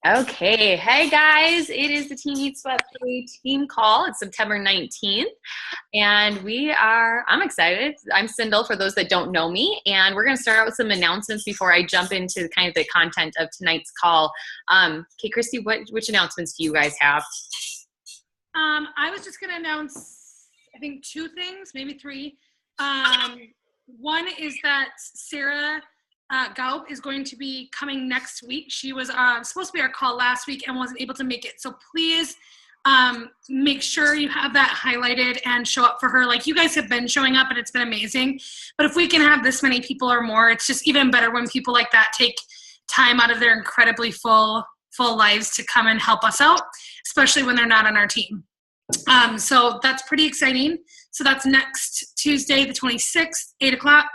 Okay. Hey guys, it is the Team Eat Sweat Play team call. It's September 19th, and I'm excited. I'm Sindel for those that don't know me, and we're going to start out with some announcements before I jump into kind of the content of tonight's call. Okay, Christy, which announcements do you guys have? I was just going to announce, I think, two things, maybe three. One is that Sarah Gaup is going to be coming next week. She was supposed to be our call last week and wasn't able to make it. So please make sure you have that highlighted and show up for her. Like, you guys have been showing up and it's been amazing. But if we can have this many people or more, it's just even better when people like that take time out of their incredibly full lives to come and help us out, especially when they're not on our team. So that's pretty exciting. So that's next Tuesday, the 26th, 8 o'clock.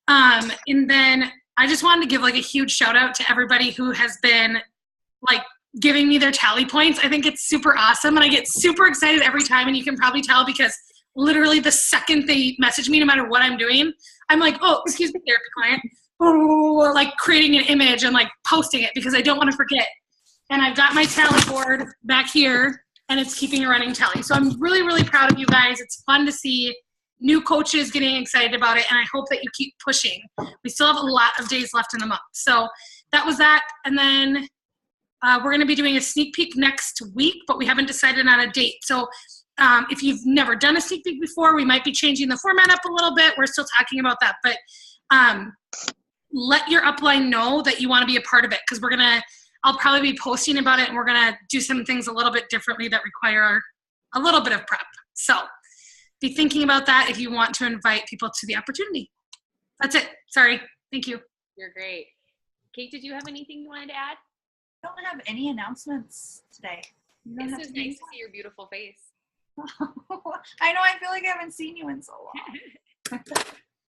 And then I just wanted to give like a huge shout out to everybody who has been like giving me their tally points. I think it's super awesome. And I get super excited every time. And you can probably tell because literally the second they message me, no matter what I'm doing, I'm like, oh, excuse me, therapy client. Like creating an image and like posting it because I don't want to forget. And I've got my tally board back here and it's keeping a running tally. So I'm really, really proud of you guys. It's fun to see new coaches getting excited about it, and I hope that you keep pushing. We still have a lot of days left in the month. So that was that. And then we're going to be doing a sneak peek next week, but we haven't decided on a date. So if you've never done a sneak peek before, we might be changing the format up a little bit. We're still talking about that. But let your upline know that you want to be a part of it, because I'll probably be posting about it, and we're going to do some things a little bit differently that require a little bit of prep. So be thinking about that if you want to invite people to the opportunity. That's it. Sorry. Thank you. You're great. Kate, did you have anything you wanted to add? I don't have any announcements today. It's so nice to see your beautiful face. I know. I feel like I haven't seen you in so long.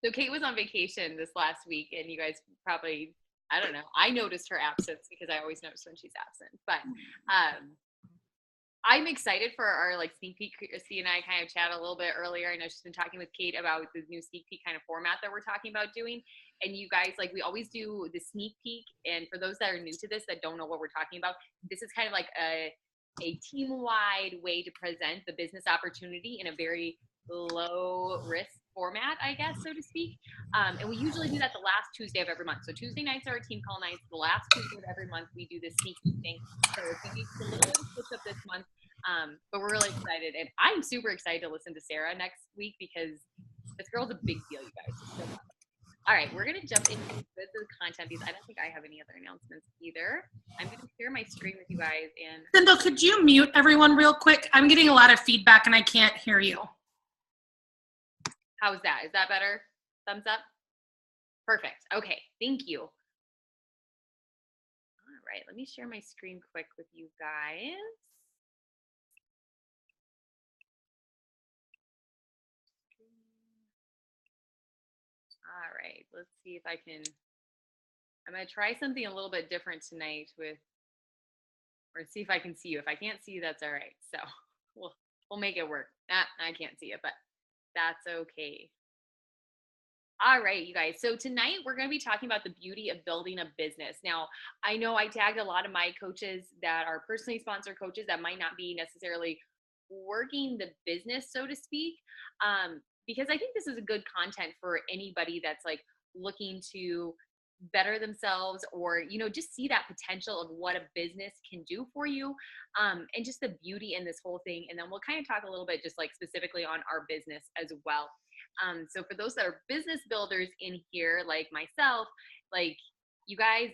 So Kate was on vacation this last week, and you guys probably, I don't know, I noticed her absence because I always notice when she's absent. But I'm excited for our like sneak peek. Christy and I kind of chatted a little bit earlier. I know she's been talking with Kate about the new sneak peek kind of format that we're talking about doing. And you guys, like, we always do the sneak peek. And for those that are new to this, that don't know what we're talking about, this is kind of like a team-wide way to present the business opportunity in a very low risk format, I guess, so to speak. And we usually do that the last Tuesday of every month. So Tuesday nights are our team call nights. The last Tuesday of every month, we do this sneak peek thing. So it's going to be a little bit of a switch up this month. But we're really excited. And I'm super excited to listen to Sarah next week because this girl's a big deal, you guys. So, all right, we're going to jump into the content because I don't think I have any other announcements either. I'm going to share my screen with you guys. And Sindel, could you mute everyone real quick? I'm getting a lot of feedback and I can't hear you. How's that? Is that better? Thumbs up? Perfect. Okay, thank you. All right, let me share my screen quick with you guys. All right, let's see if I can. I'm going to try something a little bit different tonight or see if I can see you. If I can't see you, that's all right. So we'll make it work. I can't see it, but that's okay. All right, you guys. So tonight we're going to be talking about the beauty of building a business. Now, I know I tagged a lot of my coaches that are personally sponsored coaches that might not be necessarily working the business, so to speak, because I think this is a good content for anybody that's like looking to better themselves or, just see that potential of what a business can do for you, and just the beauty in this whole thing. And then we'll kind of talk a little bit just like specifically on our business as well. So for those that are business builders in here, like myself, like you guys,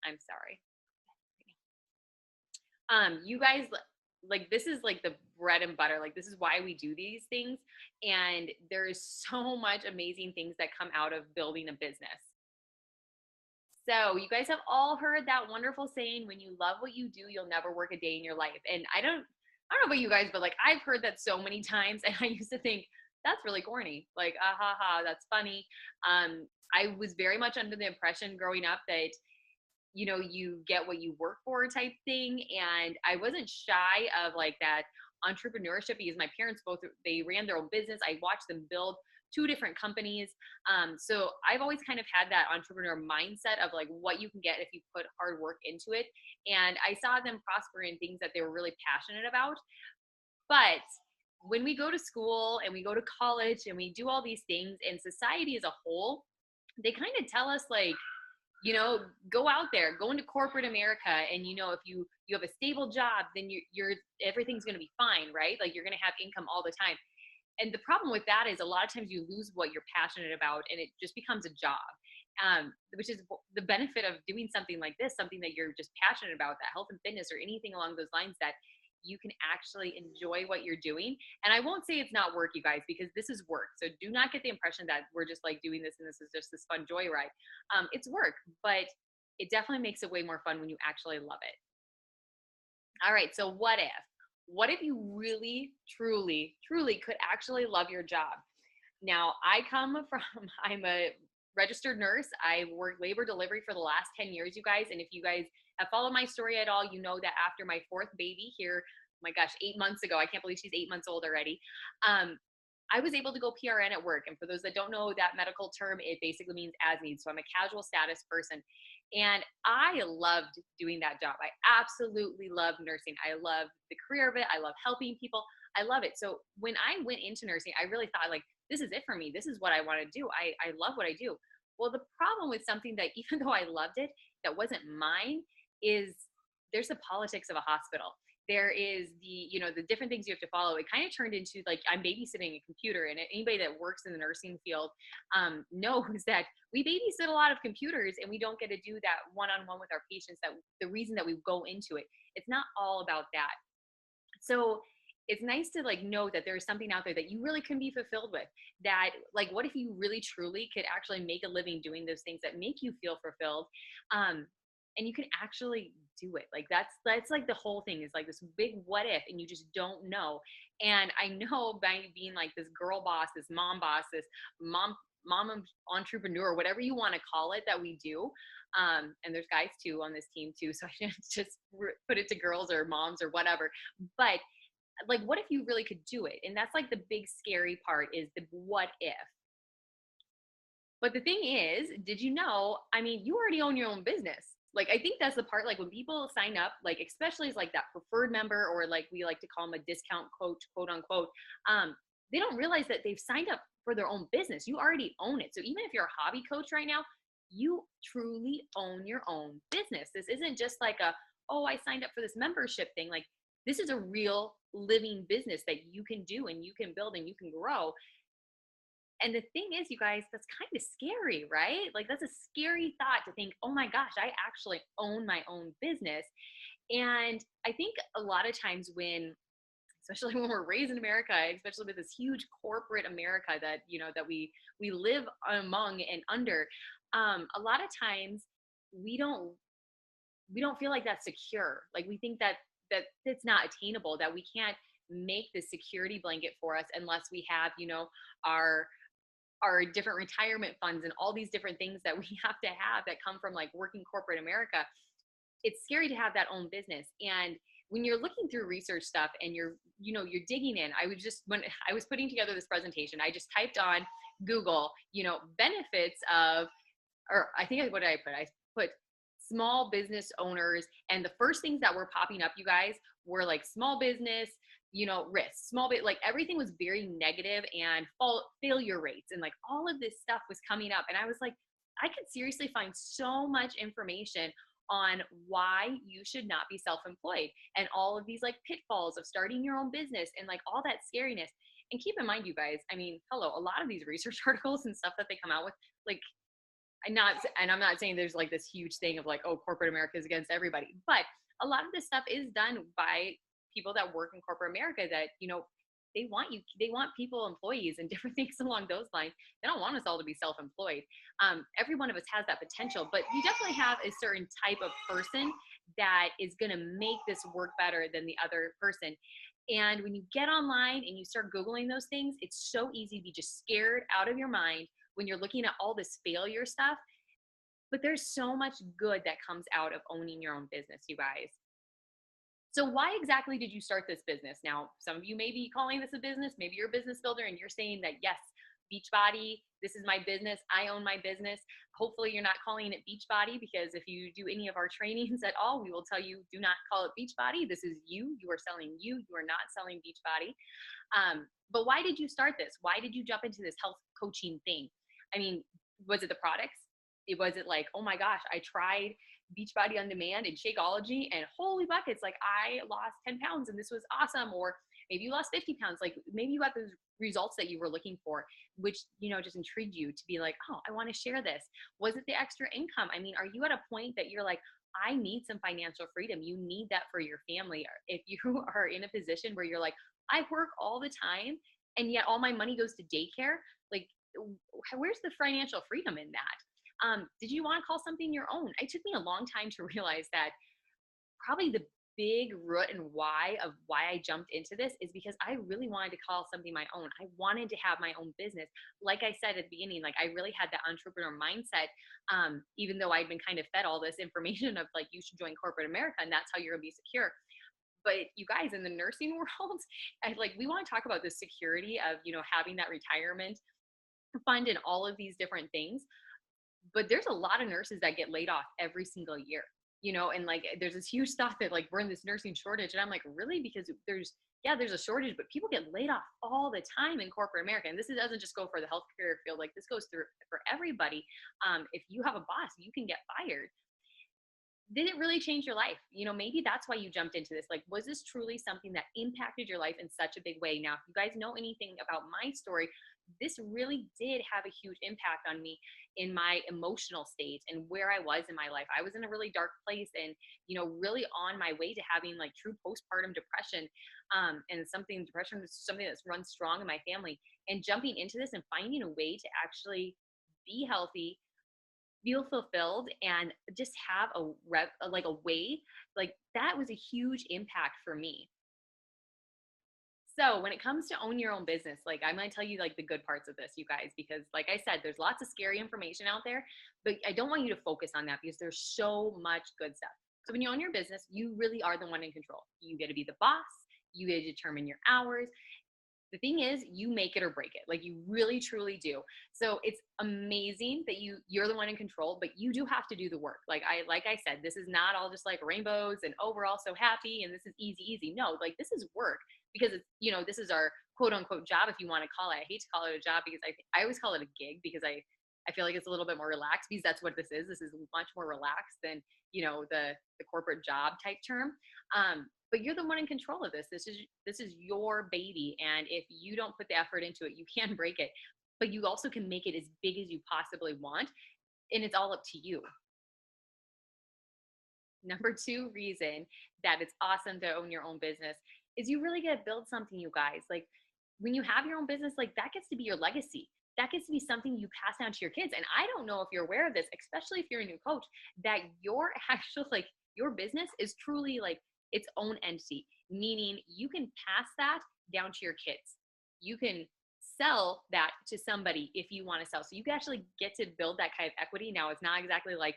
I'm sorry. You guys, like, this is like the bread and butter. Like, this is why we do these things. And there is so much amazing things that come out of building a business. So you guys have all heard that wonderful saying, when you love what you do, you'll never work a day in your life. And I don't know about you guys, but like I've heard that so many times, and I used to think that's really corny. Like, ha ha, that's funny. I was very much under the impression growing up that you get what you work for type thing. And I wasn't shy of like that entrepreneurship because my parents both, they ran their own business. I watched them build 2 different companies. So I've always kind of had that entrepreneur mindset of like what you can get if you put hard work into it. And I saw them prosper in things that they were really passionate about. But when we go to school and we go to college and we do all these things, and society as a whole, they kind of tell us like, go out there, go into corporate America, and if you have a stable job, then you're everything's going to be fine, right? Like you're going to have income all the time. And the problem with that is a lot of times you lose what you're passionate about, and it just becomes a job. Which is the benefit of doing something like this, something that you're just passionate about, that health and fitness or anything along those lines, that you can actually enjoy what you're doing. And I won't say it's not work, you guys, because this is work. So do not get the impression that we're just like doing this and this is just this fun joyride. It's work, but it definitely makes it way more fun when you actually love it. All right. So what if you really, truly, truly could actually love your job? Now I'm a registered nurse. I worked labor delivery for the last 10 years, you guys. And if you guys have followed my story at all, you know that after my 4th baby here, oh my gosh, 8 months ago, I can't believe she's 8 months old already. I was able to go PRN at work. And for those that don't know that medical term, it basically means as needs. So I'm a casual status person. And I loved doing that job. I absolutely love nursing. I love the career of it. I love helping people. I love it. So when I went into nursing, I really thought like, this is it for me. This is what I want to do. I love what I do. Well, the problem with something that even though I loved it, that wasn't mine, is there's the politics of a hospital. There is the different things you have to follow. It kind of turned into like I'm babysitting a computer, and anybody that works in the nursing field knows that we babysit a lot of computers, and we don't get to do that one-on-one with our patients. That the reason that we go into it, it's not all about that. So it's nice to like know that there's something out there that you really can be fulfilled with. That like, what if you really truly could actually make a living doing those things that make you feel fulfilled, and you can actually do it. Like that's like the whole thing is like this big what if, and you just don't know. And I know by being like this girl boss, this mom entrepreneur, whatever you want to call it, that we do. And there's guys too on this team too, so I shouldn't just put it to girls or moms or whatever. But like, what if you really could do it? And that's like the big scary part, is the what if. But the thing is, did you know, I mean, you already own your own business. Like, I think that's the part, like when people sign up, like, especially as like that preferred member, or like we like to call them a discount coach, quote unquote, they don't realize that they've signed up for their own business. You already own it. So even if you're a hobby coach right now, you truly own your own business. This isn't just like oh, I signed up for this membership thing. Like, this is a real living business that you can do and you can build and you can grow. And the thing is, you guys, that's kind of scary, right? Like, that's a scary thought to think, oh my gosh, I actually own my own business. And I think a lot of times especially when we're raised in America, especially with this huge corporate America that, that we live among and under, a lot of times we don't feel like that's secure. Like, we think that it's not attainable, that we can't make the security blanket for us unless we have, our different retirement funds and all these different things that we have to have that come from like working corporate America. It's scary to have that own business. And when you're looking through research stuff and you're digging in, when I was putting together this presentation, I just typed on Google, benefits of, or I think, what did I put? I put small business owners. And the first things that were popping up, you guys, were like small business, risks, like everything was very negative, and failure rates and like all of this stuff was coming up. And I was like, I could seriously find so much information on why you should not be self-employed, and all of these like pitfalls of starting your own business, and like all that scariness. And keep in mind, you guys, I mean, hello, a lot of these research articles and stuff that they come out with, like, I'm not saying there's like this huge thing of like, oh, corporate America is against everybody, but a lot of this stuff is done by people that work in corporate America that, they want people, employees, and different things along those lines. They don't want us all to be self-employed. Every one of us has that potential, but you definitely have a certain type of person that is going to make this work better than the other person. And when you get online and you start Googling those things, it's so easy to be just scared out of your mind when you're looking at all this failure stuff. But there's so much good that comes out of owning your own business, you guys. So why exactly did you start this business? Now, some of you may be calling this a business. Maybe you're a business builder and you're saying that, yes, Beachbody, this is my business. I own my business. Hopefully you're not calling it Beachbody, because if you do any of our trainings at all, we will tell you, do not call it Beachbody. This is you. You are selling you. You are not selling Beachbody. But why did you start this? Why did you jump into this health coaching thing? I mean, was it the products? Was it like, oh my gosh, I tried Beachbody On Demand and Shakeology and holy buckets, like I lost 10 pounds and this was awesome. Or maybe you lost 50 pounds. Like maybe you got those results that you were looking for, which, just intrigued you to be like, oh, I want to share this. Was it the extra income? I mean, are you at a point that you're like, I need some financial freedom? You need that for your family. Or if you are in a position where you're like, I work all the time and yet all my money goes to daycare, like where's the financial freedom in that? Did you want to call something your own? It took me a long time to realize that probably the big root and why of why I jumped into this is because I really wanted to call something my own. I wanted to have my own business. Like I said at the beginning, like I really had that entrepreneur mindset, even though I'd been kind of fed all this information of like, you should join corporate America and that's how you're gonna be secure. But you guys in the nursing world, we want to talk about the security of, having that retirement fund and all of these different things. But there's a lot of nurses that get laid off every single year, and like there's this huge thought that like we're in this nursing shortage. And I'm like, really? Because there's a shortage, but people get laid off all the time in corporate America. And doesn't just go for the healthcare field. Like this goes through for everybody. If you have a boss, you can get fired. Did it really change your life? Maybe that's why you jumped into this. Like, was this truly something that impacted your life in such a big way? Now, if you guys know anything about my story, this really did have a huge impact on me in my emotional state and where I was in my life. I was in a really dark place and, really on my way to having like true postpartum depression. And depression is something that's run strong in my family, and jumping into this and finding a way to actually be healthy, feel fulfilled, and just have a way like that was a huge impact for me. So when it comes to own your own business, like I'm going to tell you like the good parts of this, you guys, because like I said, there's lots of scary information out there, but I don't want you to focus on that because there's so much good stuff. So when you own your business, you really are the one in control. You get to be the boss. You get to determine your hours. The thing is, you make it or break it. Like you really truly do. So it's amazing that you're the one in control, but you do have to do the work. Like I said, this is not all just like rainbows and oh, we're all so happy and this is easy. No, like this is work, because it's, this is our quote unquote job, if you want to call it. I hate to call it a job because I always call it a gig, because I feel like it's a little bit more relaxed, because that's what this is. This is much more relaxed than, the corporate job type term. But you're the one in control of this. This is your baby. And if you don't put the effort into it, you can break it, but you also can make it as big as you possibly want. And it's all up to you. Number 2 reason that it's awesome to own your own business is you really get to build something, you guys. Like when you have your own business, like that gets to be your legacy. That gets to be something you pass down to your kids. And I don't know if you're aware of this, especially if you're a new coach, that your actual, like your business is truly like its own entity, meaning you can pass that down to your kids. You can sell that to somebody if you want to sell. So you can actually get to build that kind of equity. Now, it's not exactly like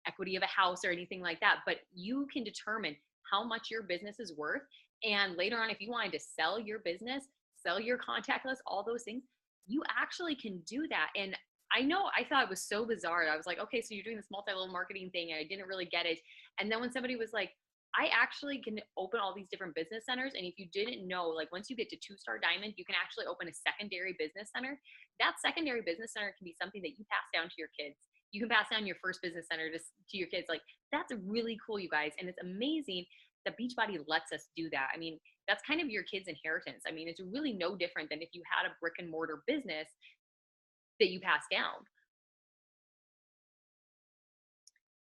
equity of a house or anything like that, but you can determine how much your business is worth. And later on, if you wanted to sell your business, sell your contact list, all those things, you actually can do that. And I know I thought it was so bizarre. I was like, okay, so you're doing this multi-level marketing thing, and I didn't really get it. And then when somebody was like, I actually can open all these different business centers. And if you didn't know, like once you get to 2-star diamond, you can actually open a secondary business center. That secondary business center can be something that you pass down to your kids. You can pass down your first business center to your kids. Like that's really cool, you guys. And it's amazing that Beachbody lets us do that. I mean, that's kind of your kid's inheritance. I mean, it's really no different than if you had a brick and mortar business that you pass down.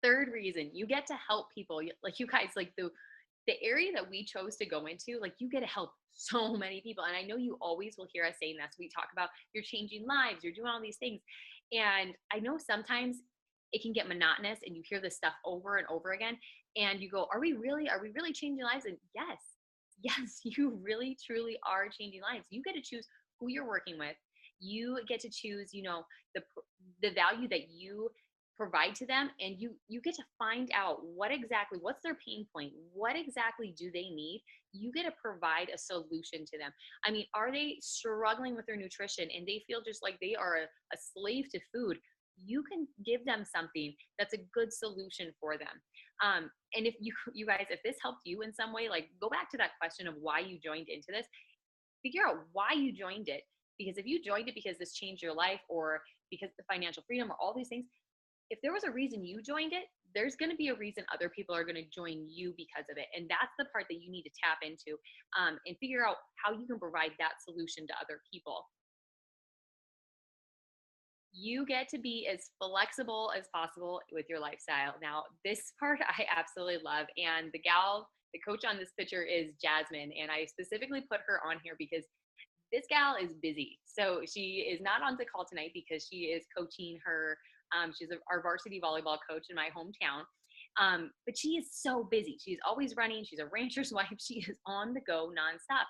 Third reason, you get to help people. Like you guys, like the area that we chose to go into, like you get to help so many people. And I know you always will hear us saying this. We talk about you're changing lives, you're doing all these things. And I know sometimes it can get monotonous and you hear this stuff over and over again. And you go, are we really changing lives? And yes, you really, truly are changing lives. You get to choose who you're working with. You get to choose, the value that you provide to them, and you get to find out what's their pain point, what exactly do they need. You get to provide a solution to them. I mean, are they struggling with their nutrition and they feel just like they are a slave to food? You can give them something that's a good solution for them. And if you guys, if this helped you in some way, like go back to that question of why you joined into this, figure out why you joined it. Because if you joined it because this changed your life, or because the financial freedom, or all these things, if there was a reason you joined it, there's going to be a reason other people are going to join you because of it. And that's the part that you need to tap into, and figure out how you can provide that solution to other people. You get to be as flexible as possible with your lifestyle. Now, this part I absolutely love. And the coach on this picture is Jasmine. And I specifically put her on here because this gal is busy. So she is not on the call tonight because she is coaching her. She's our varsity volleyball coach in my hometown. But she is so busy. She's always running. She's a rancher's wife. She is on the go nonstop.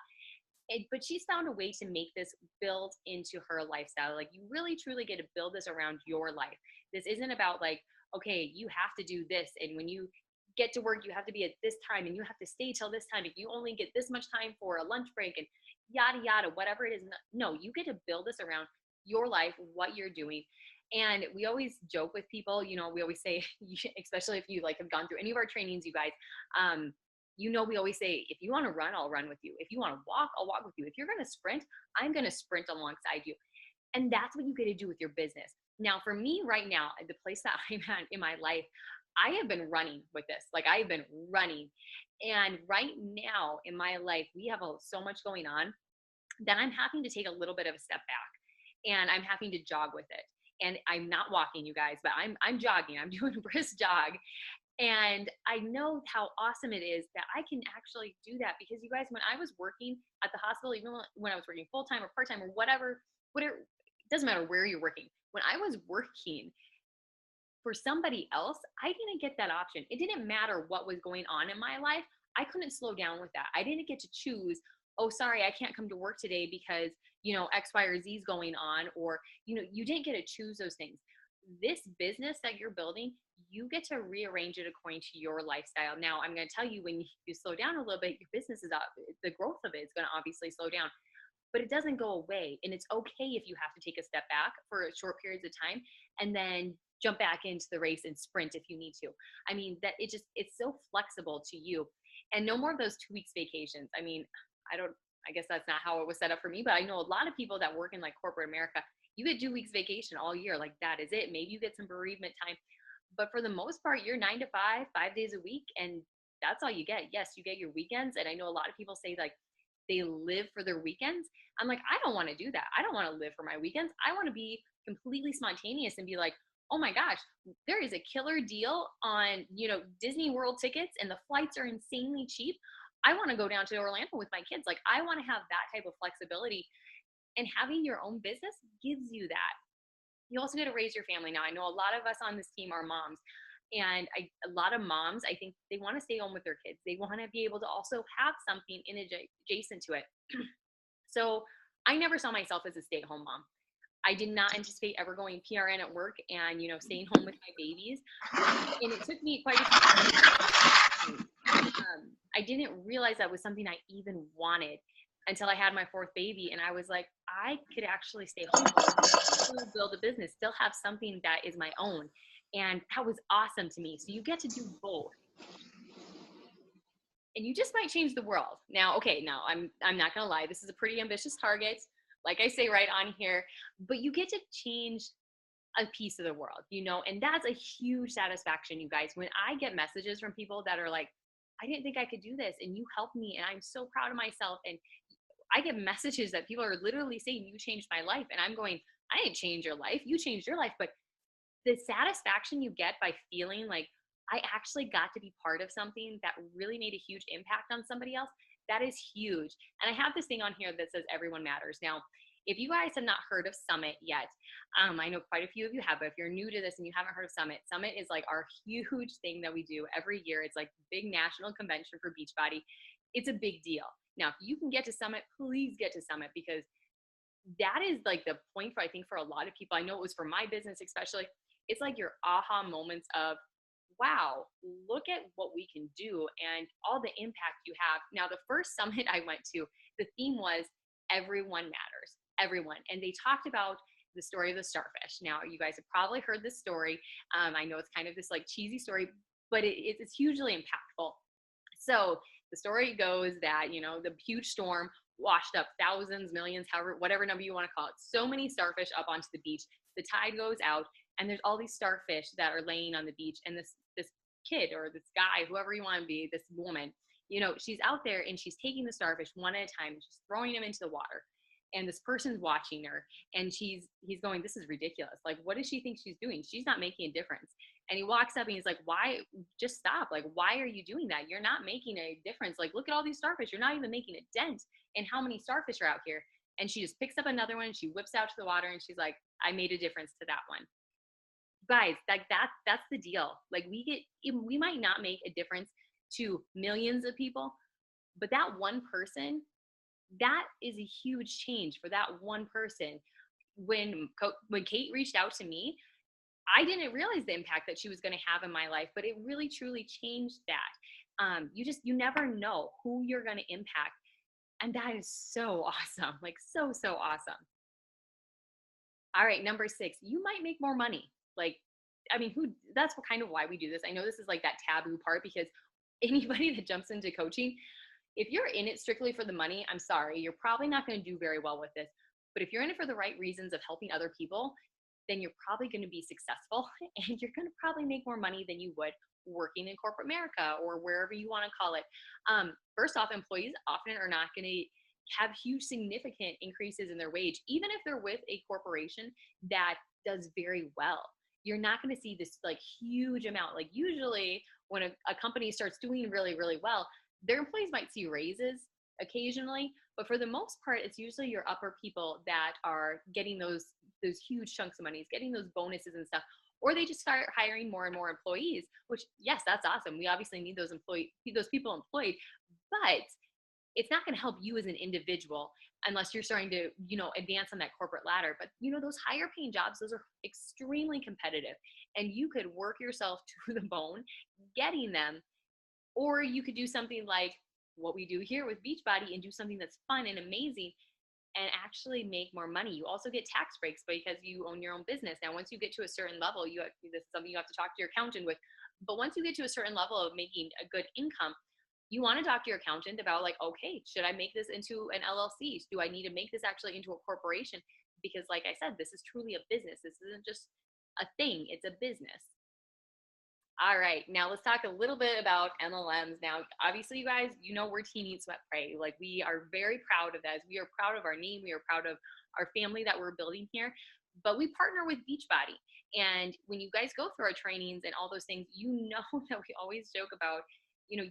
But she's found a way to make this build into her lifestyle. Like, you really truly get to build this around your life. This isn't about like, okay, you have to do this, and when you get to work, you have to be at this time, and you have to stay till this time, if you only get this much time for a lunch break, and yada yada, whatever it is. No, you get to build this around your life, what you're doing. And we always joke with people, we always say, especially if you like have gone through any of our trainings, you guys, we always say, if you want to run, I'll run with you. If you want to walk, I'll walk with you. If you're going to sprint, I'm going to sprint alongside you. And that's what you get to do with your business. Now, for me right now, the place that I'm at in my life, I have been running with this. Like, I have been running. And right now in my life, we have so much going on that I'm having to take a little bit of a step back, and I'm having to jog with it. And I'm not walking, you guys, but I'm jogging. I'm doing a brisk jog. And I know how awesome it is that I can actually do that, because you guys, when I was working at the hospital, even when I was working full-time or part-time or whatever, it doesn't matter where you're working. When I was working for somebody else, I didn't get that option. It didn't matter what was going on in my life. I couldn't slow down with that. I didn't get to choose, oh, sorry, I can't come to work today because, X, Y, or Z is going on, or, you didn't get to choose those things. This business that you're building, you get to rearrange it according to your lifestyle. Now, I'm going to tell you, when you slow down a little bit, your business is up. The growth of it is going to obviously slow down, but it doesn't go away. And it's okay if you have to take a step back for short periods of time and then jump back into the race and sprint if you need to. I mean, it's so flexible to you. And no more of those 2 weeks vacations. I mean, I guess that's not how it was set up for me, but I know a lot of people that work in like corporate America, you get 2 weeks vacation all year. Like, that is it. Maybe you get some bereavement time, but for the most part, you're 9 to 5, 5 days a week. And that's all you get. Yes, you get your weekends. And I know a lot of people say like they live for their weekends. I'm like, I don't want to do that. I don't want to live for my weekends. I want to be completely spontaneous and be like, oh my gosh, there is a killer deal on, Disney World tickets, and the flights are insanely cheap. I want to go down to Orlando with my kids. Like, I want to have that type of flexibility, and having your own business gives you that. You also get to raise your family. Now, I know a lot of us on this team are moms, and a lot of moms, I think they want to stay home with their kids. They want to be able to also have something adjacent to it. So I never saw myself as a stay-at-home mom. I did not anticipate ever going PRN at work and, staying home with my babies. And it took me quite a few I didn't realize that was something I even wanted until I had my 4th baby. And I was like, I could actually stay home, still build a business, still have something that is my own. And that was awesome to me. So you get to do both. And you just might change the world. Now, okay, I'm not gonna lie, this is a pretty ambitious target, like I say right on here, but you get to change a piece of the world, and that's a huge satisfaction, you guys. When I get messages from people that are like, I didn't think I could do this, and you helped me, and I'm so proud of myself. And I get messages that people are literally saying, you changed my life. And I'm going, I didn't change your life. You changed your life. But the satisfaction you get by feeling like I actually got to be part of something that really made a huge impact on somebody else, that is huge. And I have this thing on here that says everyone matters. Now, if you guys have not heard of Summit yet, I know quite a few of you have, but if you're new to this and you haven't heard of Summit, Summit is like our huge thing that we do every year. It's like big national convention for Beachbody. It's a big deal. Now, if you can get to Summit, please get to Summit, because that is like the point for, I think, for a lot of people. I know it was for my business, especially. it's like your aha moments of, wow, look at what we can do and all the impact you have. Now, the first summit I went to, the theme was everyone matters, everyone. And they talked about the story of the starfish. Now, you guys have probably heard this story. I know it's kind of this like cheesy story, but it's hugely impactful. So the story goes that, you know, the huge storm washed up thousands, millions, however, whatever number you want to call it, so many starfish up onto the beach. The tide goes out, and there's all these starfish that are laying on the beach. And this kid or this guy, whoever you want to be, this woman, you know, she's out there and she's taking the starfish one at a time, and she's throwing them into the water. And this person's watching her, and he's going, this is ridiculous. Like, what does she think she's doing? She's not making a difference. And he walks up and he's like, why? Just stop. Like, why are you doing that? You're not making a difference. Like, look at all these starfish. You're not even making a dent in how many starfish are out here. And she just picks up another one, and she whips out to the water, and she's like, I made a difference to that one. Guys, like that's the deal. Like, we might not make a difference to millions of people, but that one person, that is a huge change for that one person. When Kate reached out to me, I didn't realize the impact that she was going to have in my life, but it really truly changed that. You never know who you're going to impact. And that is so awesome. Like, so awesome. All right. Number 6, you might make more money. Like, I mean, that's what kind of why we do this. I know this is like that taboo part, because anybody that jumps into coaching, if you're in it strictly for the money, I'm sorry, you're probably not going to do very well with this. But if you're in it for the right reasons of helping other people, then you're probably going to be successful, and you're going to probably make more money than you would working in corporate America or wherever you want to call it. First off, employees often are not going to have huge significant increases in their wage, even if they're with a corporation that does very well. You're not going to see this like huge amount. Like, usually when a company starts doing really, really well, their employees might see raises occasionally, but for the most part, it's usually your upper people that are getting those huge chunks of money, getting those bonuses and stuff, or they just start hiring more and more employees, which, yes, that's awesome. We obviously need those people employed, but it's not going to help you as an individual unless you're starting to, you know, advance on that corporate ladder. But, you know, those higher paying jobs, those are extremely competitive, and you could work yourself to the bone getting them. Or you could do something like what we do here with Beachbody and do something that's fun and amazing and actually make more money. You also get tax breaks because you own your own business. Now, once you get to a certain level, this is something you have to talk to your accountant with. But once you get to a certain level of making a good income, you want to talk to your accountant about, like, okay, should I make this into an LLC? Do I need to make this actually into a corporation? Because, like I said, this is truly a business. This isn't just a thing, it's a business. All right, now let's talk a little bit about MLMs. Now, obviously, you guys, you know, we're Teen Eat Sweat Pray. Like, we are very proud of that. We are proud of our name. We are proud of our family that we're building here. But we partner with Beachbody. And when you guys go through our trainings and all those things, you know that we always joke about, you know,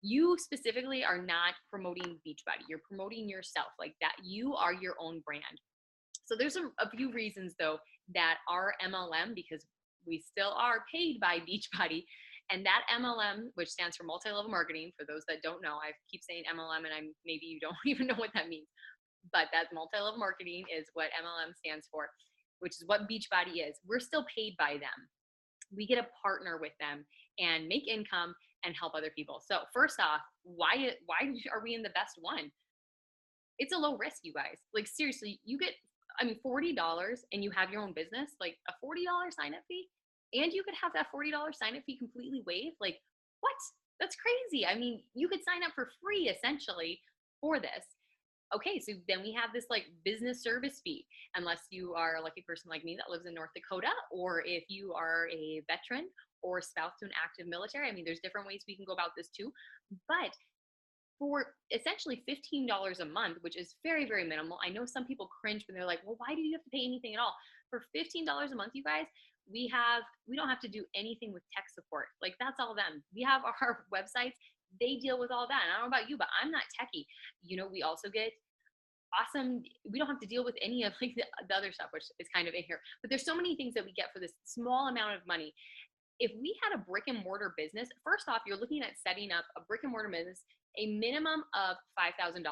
you specifically are not promoting Beachbody. You're promoting yourself, like that. You are your own brand. So there's a few reasons, though, that our MLM, because we still are paid by Beachbody, and that MLM, which stands for multi-level marketing, for those that don't know, I keep saying MLM, and maybe you don't even know what that means, but that multi-level marketing is what MLM stands for, which is what Beachbody is. We're still paid by them. We get to partner with them and make income and help other people. So first off, why are we in the best one? It's a low risk, you guys. Like, seriously, you get, I mean, $40 and you have your own business, like a $40 sign up fee, and you could have that $40 sign up fee completely waived. Like, what? That's crazy. I mean, you could sign up for free essentially for this. Okay, so then we have this like business service fee, unless you are a lucky person like me that lives in North Dakota, or if you are a veteran or spouse to an active military. I mean, there's different ways we can go about this too. But for essentially $15 a month, which is very, very minimal. I know some people cringe when they're like, well, why do you have to pay anything at all? For $15 a month, you guys, we don't have to do anything with tech support. Like, that's all them. We have our websites. They deal with all that. And I don't know about you, but I'm not techie. You know, we also get awesome. We don't have to deal with any of like the other stuff, which is kind of in here. But there's so many things that we get for this small amount of money. If we had a brick and mortar business, first off, you're looking at setting up a brick and mortar business, a minimum of $5,000.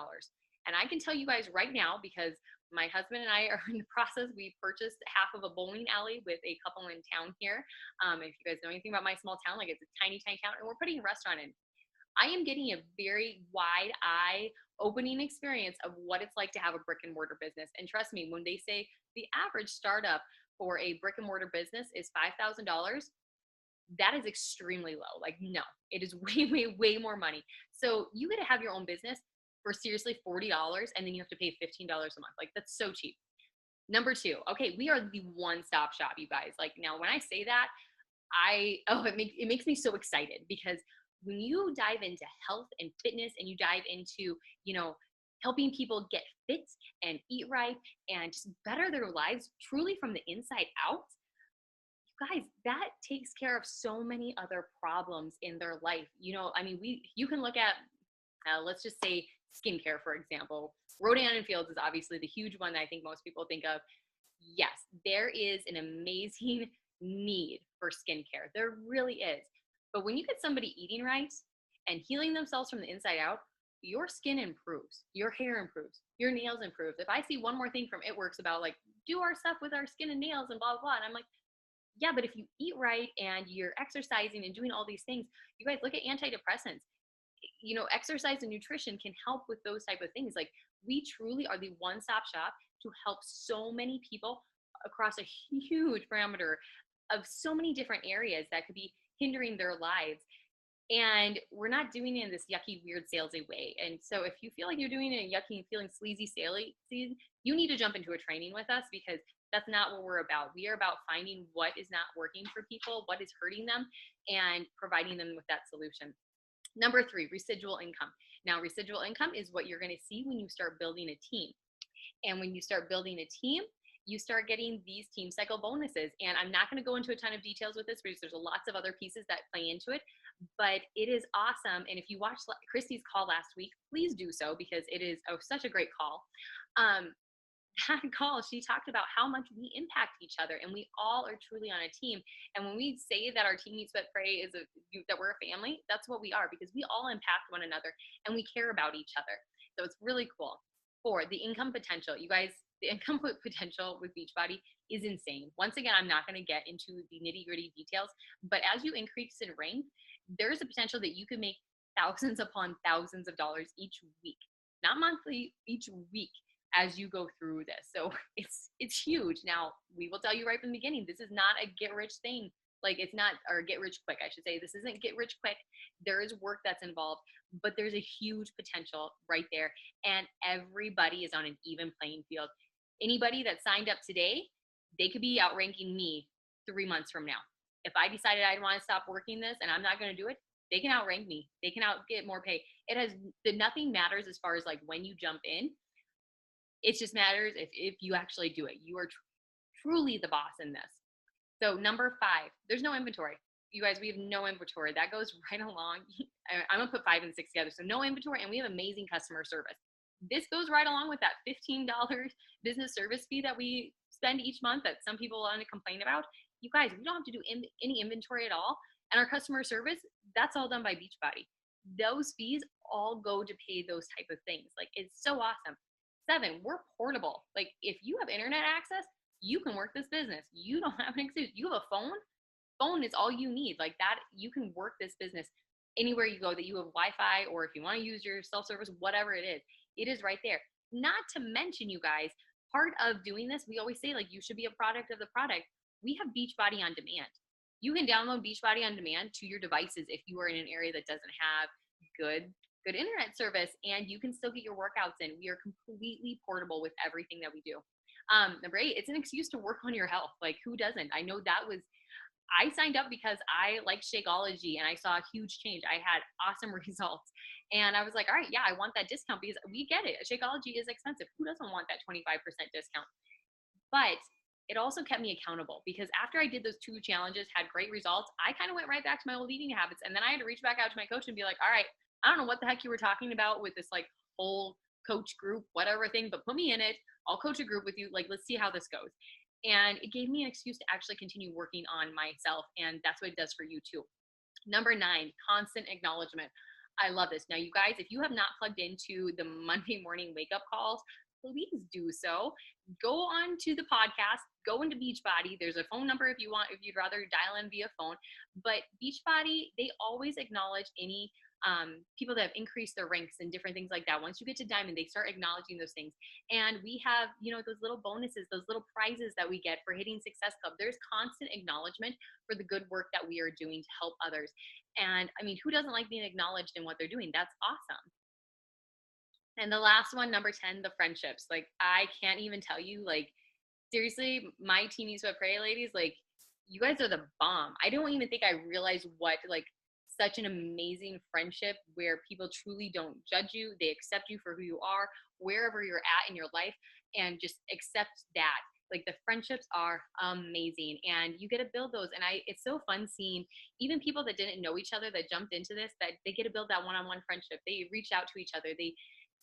And I can tell you guys right now, because My husband and I are in the process. We purchased half of a bowling alley with a couple in town here. If you guys know anything about my small town, like it's a tiny, tiny town, and we're putting a restaurant in. I am getting a very wide eye opening experience of what it's like to have a brick and mortar business. And trust me, when they say the average startup for a brick and mortar business is $5,000, that is extremely low. Like, no, it is way, way, way more money. So you get to have your own business for seriously $40, and then you have to pay $15 a month. Like, that's so cheap. Number two, okay, we are the one-stop shop, you guys. Like, now when I say that, it makes me so excited, because when you dive into health and fitness, and you dive into, helping people get fit and eat right and just better their lives truly from the inside out, guys, that takes care of so many other problems in their life. You can look at, let's just say skincare, for example. Rodan and Fields is obviously the huge one that I think most people think of. Yes, there is an amazing need for skincare. There really is. But when you get somebody eating right and healing themselves from the inside out, your skin improves, your hair improves, your nails improve. If I see one more thing from It Works about like, do our stuff with our skin and nails and blah, blah, blah, and I'm like, yeah, but if you eat right and you're exercising and doing all these things, you guys look at antidepressants. Exercise and nutrition can help with those type of things. Like, we truly are the one-stop shop to help so many people across a huge parameter of so many different areas that could be hindering their lives. And we're not doing it in this yucky, weird, salesy way. And so if you feel like you're doing it in yucky and feeling sleazy, you need to jump into a training with us, because that's not what we're about. We are about finding what is not working for people, what is hurting them, and providing them with that solution. Number three, residual income. Now, residual income is what you're going to see when you start building a team. And when you start building a team, you start getting these team cycle bonuses. And I'm not going to go into a ton of details with this, because there's lots of other pieces that play into it, but it is awesome. And if you watched Christy's call last week, please do so, because it is such a great call. That call, she talked about how much we impact each other, and we all are truly on a team. And when we say that our Team Eat Sweat Pray that we're a family, that's what we are, because we all impact one another and we care about each other. So it's really cool. 4, the income potential. You guys, the income potential with Beachbody is insane. Once again, I'm not going to get into the nitty-gritty details, but as you increase in rank, there's a potential that you can make thousands upon thousands of dollars each week, not monthly, each week, as you go through this. So it's huge. Now, we will tell you right from the beginning, this is not a get rich thing. Like, it's not, or get rich quick, I should say. This isn't get rich quick. There is work that's involved, but there's a huge potential right there. And everybody is on an even playing field. Anybody that signed up today, they could be outranking me 3 months from now. If I decided I want to stop working this and I'm not going to do it, they can outrank me. They can get more pay. Nothing matters as far as like when you jump in. It just matters if you actually do it. You are truly the boss in this. So number 5, there's no inventory. You guys, we have no inventory. That goes right along. I'm going to put 5 and 6 together. So no inventory, and we have amazing customer service. This goes right along with that $15 business service fee that we spend each month that some people want to complain about. You guys, we don't have to do any inventory at all. And our customer service, that's all done by Beachbody. Those fees all go to pay those type of things. Like, it's so awesome. 7, we're portable. Like, if you have internet access, you can work this business. You don't have an excuse. You have a phone is all you need. Like that, you can work this business anywhere you go, that you have Wi-Fi, or if you want to use your self-service, whatever it is right there. Not to mention, you guys, part of doing this, we always say, like, you should be a product of the product. We have Beachbody on Demand. You can download Beachbody on Demand to your devices if you are in an area that doesn't have good internet service, and you can still get your workouts in. We are completely portable with everything that we do. Number 8, it's an excuse to work on your health. Like, who doesn't? I know I signed up because I like Shakeology and I saw a huge change. I had awesome results, and I was like, all right, yeah, I want that discount, because we get it. Shakeology is expensive. Who doesn't want that 25% discount? But it also kept me accountable, because after I did those 2 challenges, had great results, I kind of went right back to my old eating habits. And then I had to reach back out to my coach and be like, all right, I don't know what the heck you were talking about with this like whole coach group, whatever thing, but put me in it. I'll coach a group with you. Like, let's see how this goes. And it gave me an excuse to actually continue working on myself. And that's what it does for you too. Number 9, constant acknowledgement. I love this. Now, you guys, if you have not plugged into the Monday morning wake up calls please do so. Go on to the podcast, go into Beachbody. There's a phone number if you'd rather dial in via phone. But Beachbody, they always acknowledge any people that have increased their ranks and different things like that. Once you get to Diamond, they start acknowledging those things. And we have, those little bonuses, those little prizes that we get for hitting Success Club. There's constant acknowledgement for the good work that we are doing to help others. And I mean, who doesn't like being acknowledged in what they're doing? That's awesome. And the last one, number 10, the friendships. Like, I can't even tell you, like, seriously, my Teeny Sweat Pray ladies, like, you guys are the bomb. I don't even think I realized what, like, such an amazing friendship where people truly don't judge you. They accept you for who you are, wherever you're at in your life, and just accept that. Like, the friendships are amazing, and you get to build those. And it's so fun seeing even people that didn't know each other that jumped into this, that they get to build that one-on-one friendship. They reach out to each other.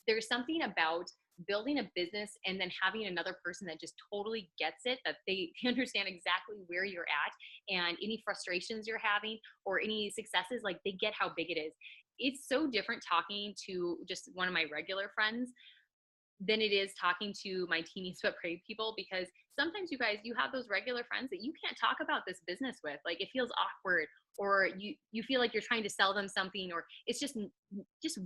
There's something about building a business and then having another person that just totally gets it, that they understand exactly where you're at, and any frustrations you're having or any successes, like, they get how big it is. It's so different talking to just one of my regular friends than it is talking to my Teeny Sweat Pray people, because sometimes you guys, you have those regular friends that you can't talk about this business with. Like, it feels awkward, or you feel like you're trying to sell them something, or it's just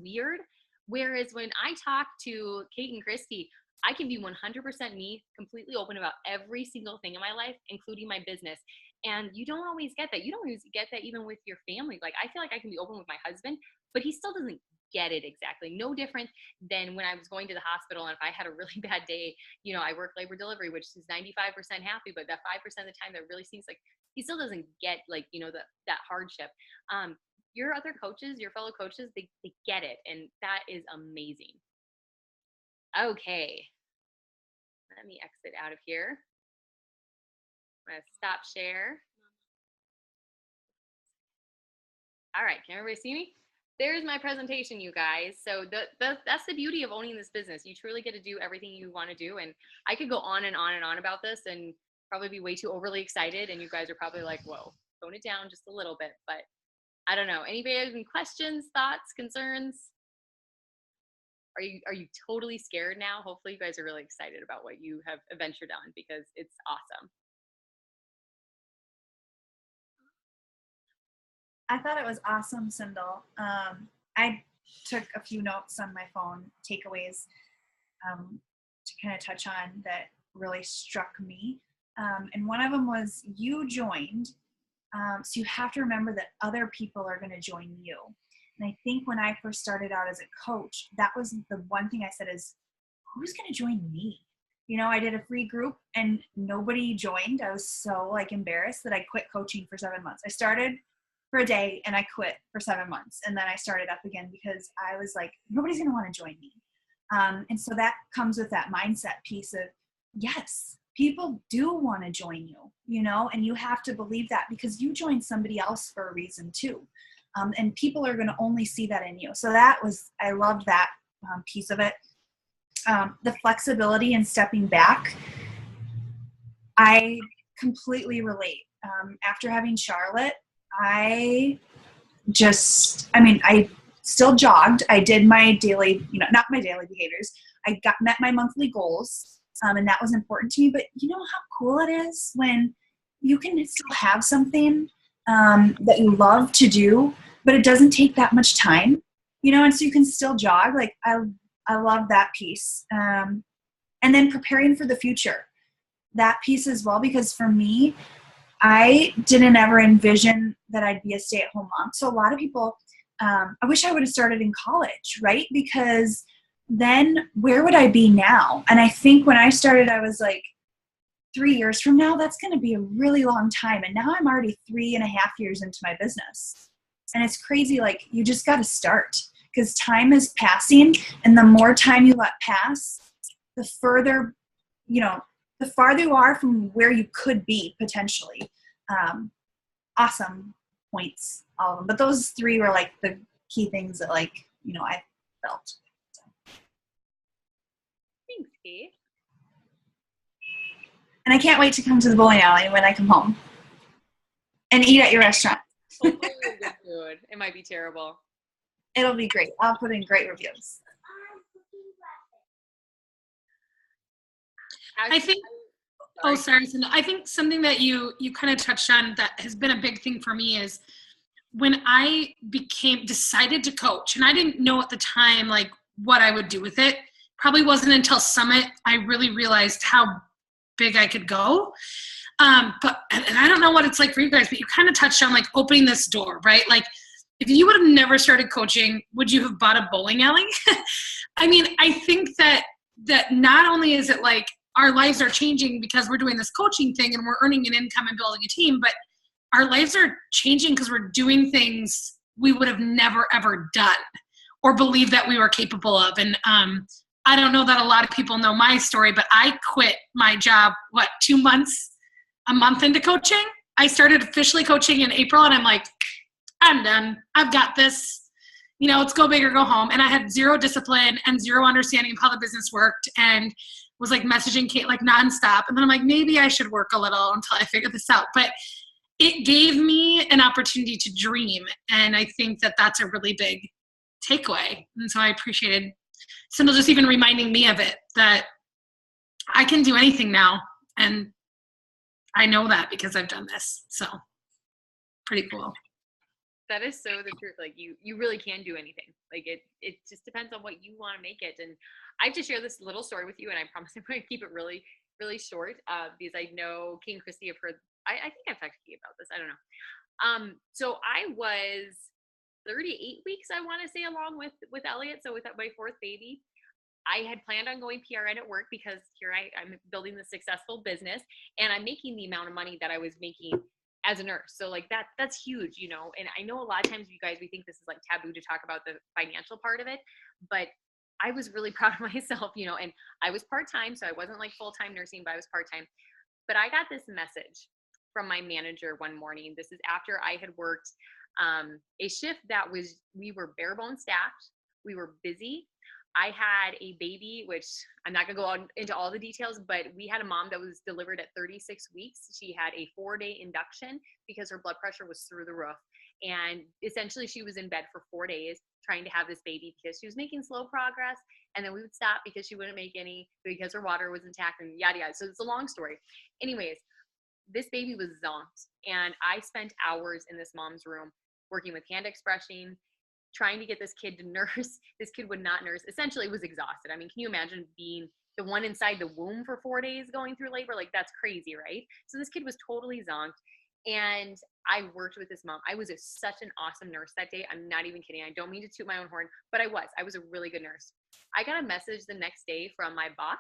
weird. Whereas when I talk to Kate and Christy, I can be 100% me, completely open about every single thing in my life, including my business. And you don't always get that. You don't always get that even with your family. Like, I feel like I can be open with my husband, but he still doesn't get it exactly. No different than when I was going to the hospital, and if I had a really bad day, I work labor delivery, which is 95% happy, but that 5% of the time that really seems like he still doesn't get, like, that hardship. Your other coaches, your fellow coaches, they get it. And that is amazing. Okay. Let me exit out of here. I'm going to stop share. All right. Can everybody see me? There's my presentation, you guys. So that's the beauty of owning this business. You truly get to do everything you want to do. And I could go on and on and on about this and probably be way too overly excited. And you guys are probably like, whoa, tone it down just a little bit. But I don't know. Anybody have any questions, thoughts, concerns? Are you totally scared now? Hopefully you guys are really excited about what you have ventured on, because it's awesome. I thought it was awesome, Sindel. I took a few notes on my phone, takeaways, to kind of touch on that really struck me. And one of them was, you joined. So you have to remember that other people are going to join you. And I think when I first started out as a coach, that was the one thing I said is, who's going to join me? I did a free group and nobody joined. I was so embarrassed that I quit coaching for 7 months. I started for a day and I quit for 7 months. And then I started up again because I was like, nobody's going to want to join me. And so that comes with that mindset piece of, yes, people do want to join you, and you have to believe that, because you joined somebody else for a reason too. And people are going to only see that in you. So I loved that piece of it. The flexibility and stepping back, I completely relate. After having Charlotte, I still jogged. I did my daily, not my daily behaviors. I met my monthly goals. And that was important to me. But you know how cool it is when you can still have something that you love to do, but it doesn't take that much time, and so you can still jog. Like, I love that piece. And then preparing for the future, that piece as well, because for me, I didn't ever envision that I'd be a stay-at-home mom. So a lot of people, I wish I would have started in college, right? Because then where would I be now? And I think when I started, I was like, 3 years from now, that's going to be a really long time. And now I'm already 3.5 years into my business. And it's crazy. Like, you just got to start, because time is passing. And the more time you let pass, the farther you are from where you could be potentially. Awesome points, all of them. But those 3 were like the key things that I felt. Thanks, Kate. And I can't wait to come to the bowling alley when I come home and eat at your restaurant. Hopefully we'll get food. It might be terrible. It'll be great. I'll put in great reviews. I think, oh, sorry, Cindy. I think something that you kind of touched on that has been a big thing for me is when I decided to coach, and I didn't know at the time, like, what I would do with it. Probably wasn't until Summit I really realized how big I could go. But I don't know what it's like for you guys, but you kind of touched on like opening this door, right? Like, if you would have never started coaching, would you have bought a bowling alley? I mean, I think that not only is it like our lives are changing because we're doing this coaching thing and we're earning an income and building a team, but our lives are changing because we're doing things we would have never, ever done or believed that we were capable of. And I don't know that a lot of people know my story, but I quit my job, a month into coaching. I started officially coaching in April, and I'm like, I'm done. I've got this. You know, let's go big or go home. And I had zero discipline and zero understanding of how the business worked, and was like messaging Kate like nonstop. And then I'm like, maybe I should work a little until I figure this out. But it gave me an opportunity to dream. And I think that that's a really big takeaway. And so I appreciated Sindel just even reminding me of it, that I can do anything now. And I know that because I've done this. So pretty cool. That is so the truth. Like you really can do anything. Like it just depends on what you want to make it. And I have to share this little story with you, and I promise I'm going to keep it really, really short because I know Kate and Christy have heard. I think I've talked to you about this. I don't know. So I was 38 weeks, I want to say, along with Elliot. So with my fourth baby, I had planned on going PRN at work because here I'm building the successful business, and I'm making the amount of money that I was making as a nurse. So like that's huge, you know. And I know a lot of times you guys, we think this is like taboo to talk about the financial part of it, but I was really proud of myself, you know, and I was part-time. So I wasn't like full-time nursing, but I was part-time. But I got this message from my manager one morning. This is after I had worked a shift that we were bare bones staffed. We were busy. I had a baby, which I'm not going to go on into all the details, but we had a mom that was delivered at 36 weeks. She had a 4-day induction because her blood pressure was through the roof. And essentially she was in bed for 4 days trying to have this baby because she was making slow progress. And then we would stop because she wouldn't make any because her water was intact and yada, yada. So it's a long story. Anyways, this baby was zonked. And I spent hours in this mom's room working with hand expression, trying to get this kid to nurse. This kid would not nurse. Essentially was exhausted. I mean, can you imagine being the one inside the womb for 4 days going through labor? Like, that's crazy, right? So this kid was totally zonked. And I worked with this mom. I was such an awesome nurse that day. I'm not even kidding. I don't mean to toot my own horn, but I was a really good nurse. I got a message the next day from my boss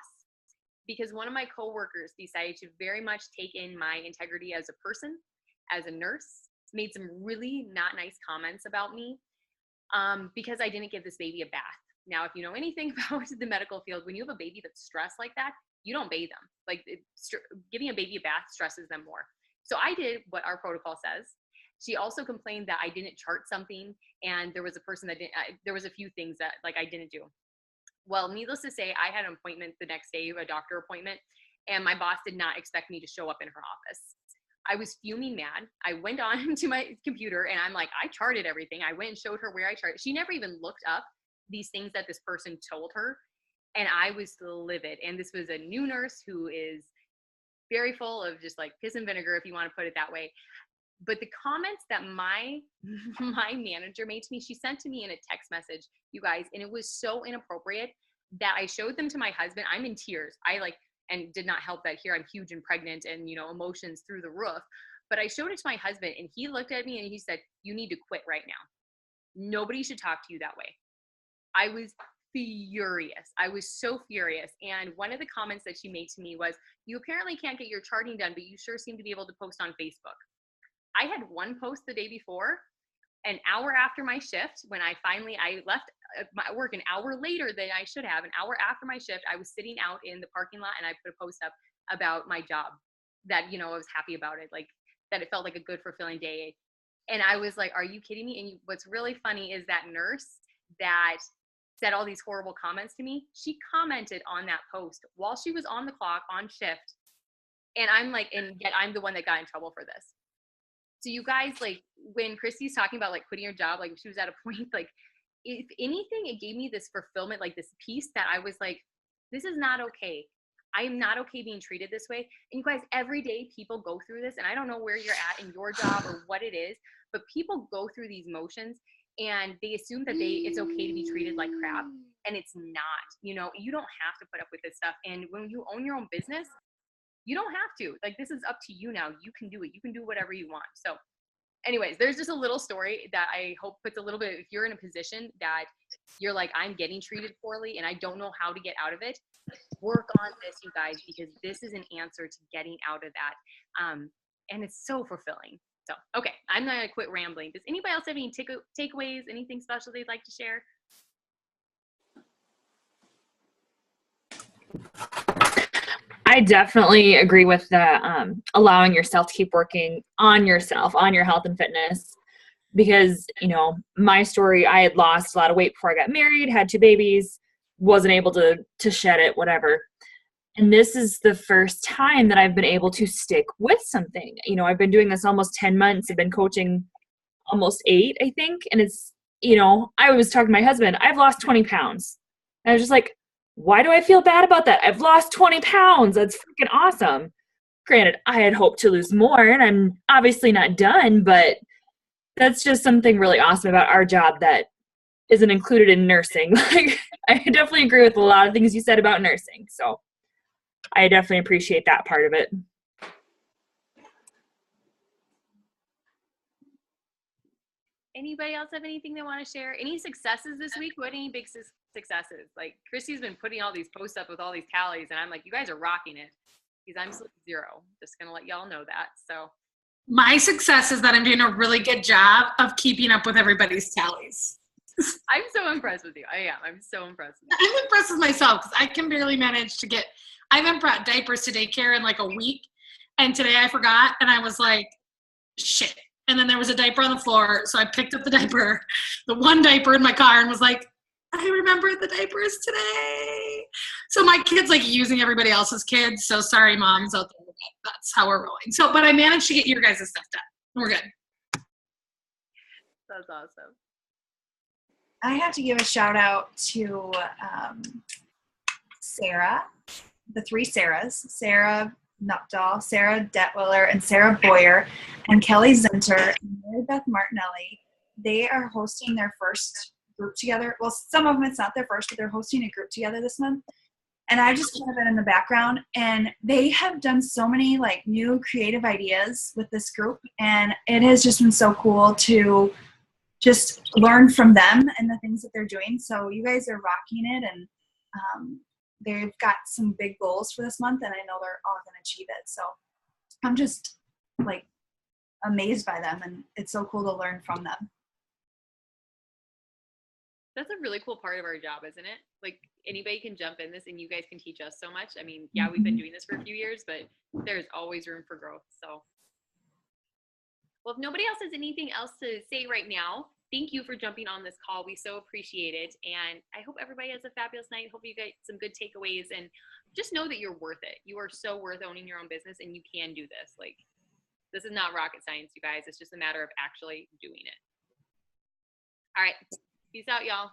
because one of my coworkers decided to very much take in my integrity as a person, as a nurse, made some really not nice comments about me because I didn't give this baby a bath. Now, if you know anything about the medical field, when you have a baby that's stressed like that, you don't bathe them. Like giving a baby a bath stresses them more. So I did what our protocol says. She also complained that I didn't chart something, and there was a person that didn't. There was a few things that like I didn't do. Well, needless to say, I had an appointment the next day, a doctor appointment, and my boss did not expect me to show up in her office. I was fuming mad. I went on to my computer and I'm like, I charted everything. I went and showed her where I charted. She never even looked up these things that this person told her. And I was livid. And this was a new nurse who is very full of just like piss and vinegar, if you want to put it that way. But the comments that my manager made to me, she sent to me in a text message, you guys, and it was so inappropriate that I showed them to my husband. I'm in tears. And did not help that here I'm huge and pregnant and, you know, emotions through the roof. But I showed it to my husband and he looked at me and he said, you need to quit right now. Nobody should talk to you that way. I was furious. I was so furious. And one of the comments that she made to me was, you apparently can't get your charting done, but you sure seem to be able to post on Facebook. I had one post the day before, an hour after my shift, when I left my work an hour later than I should have. An hour after my shift, I was sitting out in the parking lot and I put a post up about my job that, you know, I was happy about it, like that it felt like a good fulfilling day. And I was like, are you kidding me? And what's really funny is that nurse that said all these horrible comments to me, she commented on that post while she was on the clock on shift. And I'm like, and yet I'm the one that got in trouble for this. So you guys, like when Christy's talking about like quitting your job, like she was at a point, like if anything, it gave me this fulfillment, like this peace that I was like, this is not okay. I am not okay being treated this way. And you guys, every day people go through this, and I don't know where you're at in your job or what it is, but people go through these motions and they assume that it's okay to be treated like crap. And it's not, you know, you don't have to put up with this stuff. And when you own your own business, you don't have to. Like, this is up to you now. You can do it. You can do whatever you want. So anyways, there's just a little story that I hope puts a little bit, if you're in a position that you're like, I'm getting treated poorly and I don't know how to get out of it, work on this, you guys, because this is an answer to getting out of that. And it's so fulfilling. So, okay, I'm going to quit rambling. Does anybody else have any takeaways, anything special they'd like to share? I definitely agree with the allowing yourself to keep working on yourself, on your health and fitness, because, you know, my story, I had lost a lot of weight before I got married, had 2 babies, wasn't able to shed it, whatever. And this is the first time that I've been able to stick with something. You know, I've been doing this almost 10 months. I've been coaching almost 8, I think. And it's, you know, I was talking to my husband, I've lost 20 pounds. And I was just like, why do I feel bad about that? I've lost 20 pounds. That's freaking awesome. Granted, I had hoped to lose more, and I'm obviously not done, but that's just something really awesome about our job that isn't included in nursing. Like, I definitely agree with a lot of things you said about nursing. So I definitely appreciate that part of it. Anybody else have anything they want to share? Any successes this week? What any big successes? Like, Christy's been putting all these posts up with all these tallies, and I'm like, you guys are rocking it. Because I'm still 0. Just gonna let y'all know that. So My success is that I'm doing a really good job of keeping up with everybody's tallies. I'm so impressed with you. I am. I'm so impressed with you. I'm impressed with myself because I can barely manage to get, I haven't brought diapers to daycare in like a week. And today I forgot, and I was like, shit. And then there was a diaper on the floor. So I picked up the diaper, the one diaper in my car, and was like, I remembered the diapers today. So my kid's like using everybody else's kids. So sorry, moms out there. That's how we're rolling. So, but I managed to get your guys' stuff done. We're good. That's awesome. I have to give a shout out to Sarah, the 3 Sarahs, Sarah Nupdahl, Sarah Detwiller, and Sarah Boyer, and Kelly Zenter, and Mary Beth Martinelli. They are hosting their first group together. Well, some of them it's not their first, but they're hosting a group together this month. And I just kind of been in the background, and they have done so many like new creative ideas with this group, and it has just been so cool to just learn from them and the things that they're doing. So you guys are rocking it, and they've got some big goals for this month, and I know they're all going to achieve it. So I'm just like amazed by them, and it's so cool to learn from them. That's a really cool part of our job, isn't it? Like, anybody can jump in this and you guys can teach us so much. I mean, yeah, we've been doing this for a few years, but there's always room for growth. So, well, if nobody else has anything else to say right now, thank you for jumping on this call. We so appreciate it. And I hope everybody has a fabulous night. Hope you get some good takeaways, and just know that you're worth it. You are so worth owning your own business, and you can do this. Like, this is not rocket science, you guys. It's just a matter of actually doing it. All right. Peace out, y'all.